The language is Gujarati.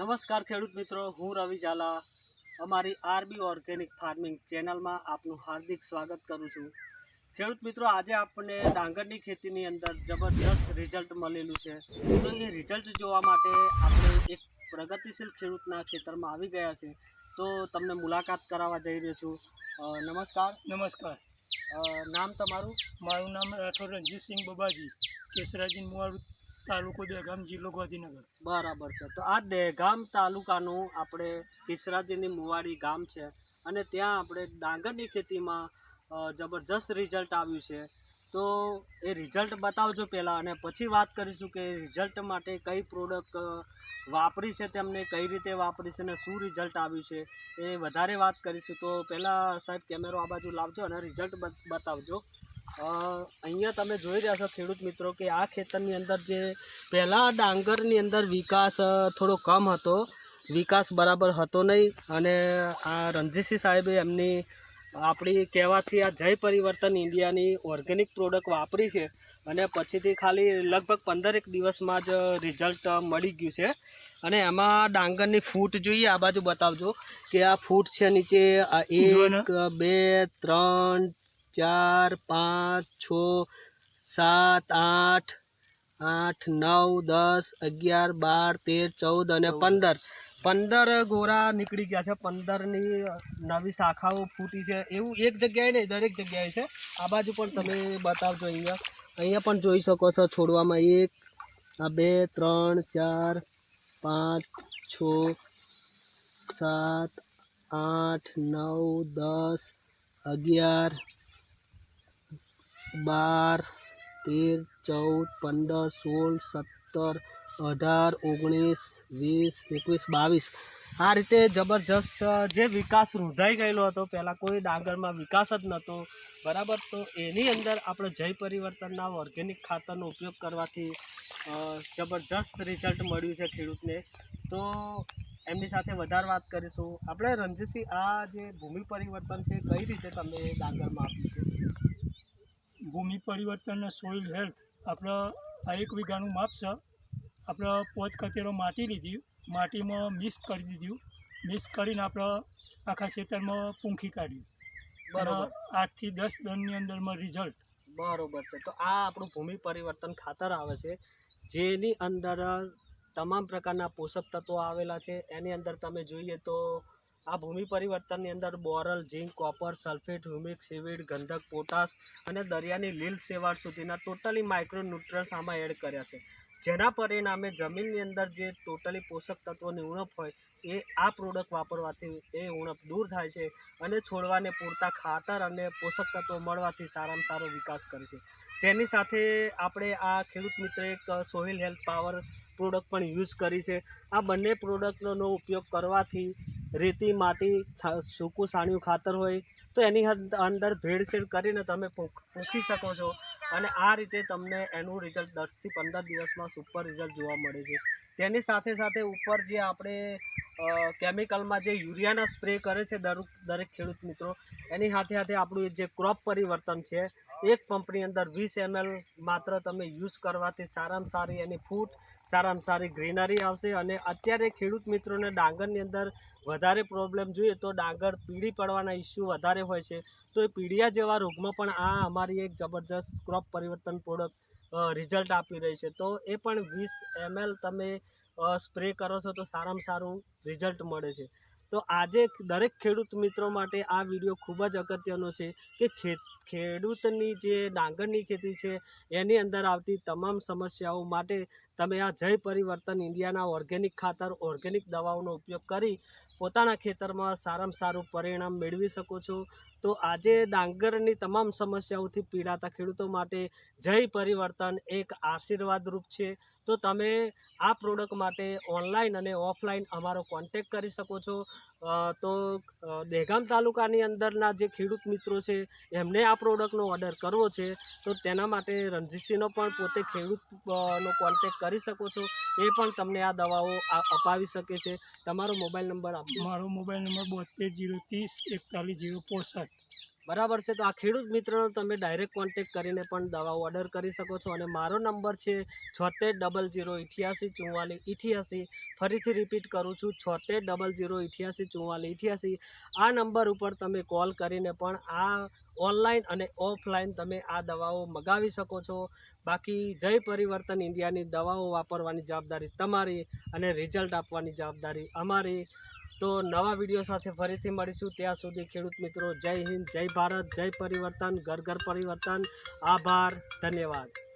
નમસ્કાર ખેડૂત મિત્રો, હું રવિ ઝાલા અમારી આરબી ઓર્ગેનિક ફાર્મિંગ ચેનલમાં આપનું હાર્દિક સ્વાગત કરું છું। ખેડૂત મિત્રો, આજે આપણે ડાંગરની ખેતીની અંદર જબરદસ્ત રિઝલ્ટ મળેલું છે। તો એ રિઝલ્ટ જોવા માટે આપણે એક પ્રગતિશીલ ખેડૂતના ખેતરમાં આવી ગયા છે। તો તમને મુલાકાત કરાવવા જઈ રહ્યો છું। નમસ્કાર। નમસ્કાર। નામ તમારું? મારું નામ રાઠોડ રણજીતસિંહ બબાજી, કેસરાજી મુવાડુ, તાલુકો દહેગામ, જિલ્લો ગાંધીનગર। બરાબર છે। તો આ દહેગામ તાલુકાનું આપણે કેસરાજીની મુવાડી ગામ છે અને ત્યાં આપણે ડાંગરની ખેતીમાં જબરજસ્ત રિઝલ્ટ આવ્યું છે। તો એ રિઝલ્ટ બતાવજો પહેલાં, અને પછી વાત કરીશું કે રિઝલ્ટ માટે કઈ પ્રોડક્ટ વાપરી છે, તેમને કઈ રીતે વાપરી છે અને શું રિઝલ્ટ આવ્યું છે એ વધારે વાત કરીશું। તો પહેલાં સાહેબ કેમેરો આ બાજુ લાવજો અને રિઝલ્ટ બતાવજો। અહીંયા તમે જોઈ રહ્યા છો ખેડૂત મિત્રો કે આ ખેતરની અંદર જે પહેલાં ડાંગરની અંદર વિકાસ થોડો કમ હતો, વિકાસ બરાબર હતો નહીં, અને આ રણજીતસિંહ સાહેબે એમની આપણી કહેવાથી આ જય પરિવર્તન ઇન્ડિયાની ઓર્ગેનિક પ્રોડક્ટ વાપરી છે અને પછીથી ખાલી લગભગ 15 દિવસમાં જ રિઝલ્ટ મળી ગયું છે। અને એમાં ડાંગરની ફૂટ જોઈએ, આ બાજુ બતાવજો કે આ ફૂટ છે નીચે 1 2 3 4 5 6 7 8 8 9 10 11 12 13 14 અને 15 ગોરા નીકળી ગયા છે। 15ની નવી શાખાઓ ફૂટી છે। એવું એક જગ્યાએ નહીં, દરેક જગ્યાએ છે। આ બાજુ પણ તમે બતાવજો। અહીંયા પણ જોઈ શકો છો છોડવામાં 1 2 3 4 5 6 7 8 9 10 11 12 13 14 15 16 17 18 19 20 21 22 આ રીતે જબરજસ્ત જે વિકાસ રૂંધાઈ ગયેલો હતો, પહેલાં કોઈ ડાંગરમાં વિકાસ જ નહોતો, બરાબર। તો એની અંદર આપણે જય પરિવર્તનના ઓર્ગેનિક ખાતરનો ઉપયોગ કરવાથી જબરજસ્ત રિઝલ્ટ મળ્યું છે ખેડૂતને। તો એમની સાથે વધારે વાત કરીશું। આપણે રણજીતસિંહ, આ જે ભૂમિ પરિવર્તન છે કઈ રીતે તમે ડાંગરમાં આપ્યું છે? ભૂમિ પરિવર્તન સોઇલ હેલ્થ આપણે આ 1 વીઘાનું માપ છે। આપણે 5 કચેરો માટી લીધી, માટીમાં મિક્સ કરી દીધું, મિક્સ કરીને આપણે આખા ખેતરમાં પૂંખી કાઢ્યું, બરાબર। 8 થી 10 દિનની અંદરમાં રિઝલ્ટ બરાબર છે। તો આ આપણું ભૂમિ પરિવર્તન ખાતર આવે છે, જેની અંદર તમામ પ્રકારના પોષક તત્વો આવેલા છે। એની અંદર તમે જોઈએ તો આ ભૂમિ પરિવર્તનની અંદર બોરલ, zinc, copper, sulphate, humic, seaweed, ગંધક, પોટાશ અને દરિયાની લીલ શેવાળ સુધીના ટોટલી માઇક્રો ન્યુટ્રન્સ આમાં એડ કર્યા છે, જેના પરિણામે જમીનની અંદર જે ટોટલી પોષક તત્વોની ઉણપ હોય એ આ પ્રોડક્ટ વાપરવાથી એ ઉણપ દૂર થાય છે અને છોડવાને પૂરતા ખાતર અને પોષક તત્વો મળવાથી સારામાં સારો વિકાસ કરે છે। તેની સાથે આપણે આ ખેડૂત મિત્ર એક સોઇલ હેલ્થ પાવર પ્રોડક્ટ પણ યુઝ કરી છે। આ બંને પ્રોડક્ટનો ઉપયોગ કરવાથી રેતી, માટી, સૂકું સાણિયું ખાતર હોય તો એની અંદર ભેળસેળ કરીને તમે પૂંખી શકો છો, અને આ રીતે તમને એનું રિઝલ્ટ 10 થી 15 દિવસમાં સુપર રિઝલ્ટ જોવા મળે છે। તેની સાથે સાથે ઉપર જે આપણે કેમિકલમાં જે યુરિયાના સ્પ્રે કરે છે દરેક ખેડૂત મિત્રો, એની સાથે સાથે આપણું જે ક્રોપ પરિવર્તન છે, એક પંપની અંદર 20 ml માત્ર તમે યુઝ કરવાથી સારામાં સારી એની ફૂટ, સારામાં સારી ગ્રીનરી આવશે। અને અત્યારે ખેડૂત મિત્રોને ડાંગરની અંદર વધારે પ્રોબ્લેમ જોઈએ તો ડાંગર પીળી પડવાના ઇસ્યુ વધારે હોય છે, તો એ પીળિયા જેવા રોગમાં પણ આ અમારી એક જબરજસ્ત ક્રોપ પરિવર્તન પ્રોડક્ટ રિઝલ્ટ આપી રહી છે। તો એ પણ 20 ml તમે સ્પ્રે કરો છો તો સારામાં સારું રિઝલ્ટ મળે છે। તો આજે દરેક ખેડૂત મિત્રો માટે આ વિડીયો ખૂબ જ અગત્યનો છે કે ખેડૂતની જે ડાંગરની ખેતી છે એની અંદર આવતી તમામ સમસ્યાઓ માટે તમે આ જય પરિવર્તન ઇન્ડિયાના ઓર્ગેનિક ખાતર, ઓર્ગેનિક દવાઓનો ઉપયોગ કરી પોતાના ખેતરમાં સારામાં સારું પરિણામ મેળવી શકો છો। તો આજે ડાંગરની તમામ સમસ્યાઓથી પીડાતા ખેડૂતો માટે જય પરિવર્તન એક આશીર્વાદરૂપ છે। તો તમે આ પ્રોડક્ટ માટે ઓનલાઈન અને ઓફલાઈન અમારો કોન્ટેક કરી શકો છો। તો દહેગામ તાલુકાની અંદરના જે ખેડૂત મિત્રો છે એમને આ પ્રોડક્ટનો ઓર્ડર કરવો છે તો તેના માટે રણજીતસિંહનો પણ પોતે ખેડૂતનો કોન્ટેક કરી શકો છો, એ પણ તમને આ દવાઓ અપાવી શકે છે। તમારો મોબાઈલ નંબર આપજો। મારો મોબાઈલ નંબર 72 030 41 065। બરાબર છે. તો આ ખેડૂત મિત્રનો તમે ડાયરેક્ટ કોન્ટેક્ટ કરીને પણ દવાઓ ઓર્ડર કરી શકો છો. અને મારો નંબર છે 7600884488. ફરીથી રિપીટ કરું છું 7600884488. આ નંબર ઉપર તમે કોલ કરીને પણ આ ઓનલાઈન અને ઓફલાઈન તમે આ દવાઓ મગાવી શકો છો. બાકી જય પરિવર્તન ઇન્ડિયાની દવાઓ વાપરવાની જવાબદારી તમારી અને રિઝલ્ટ આપવાની જવાબદારી અમારી. તો નવા વિડીયો સાથે ફરીથી મળીશું. ત્યાં સુધી ખેડૂત મિત્રો જય હિન્દ, જય ભારત, જય પરિવર્તન, ઘર ઘર પરિવર્તન. આભાર, ધન્યવાદ.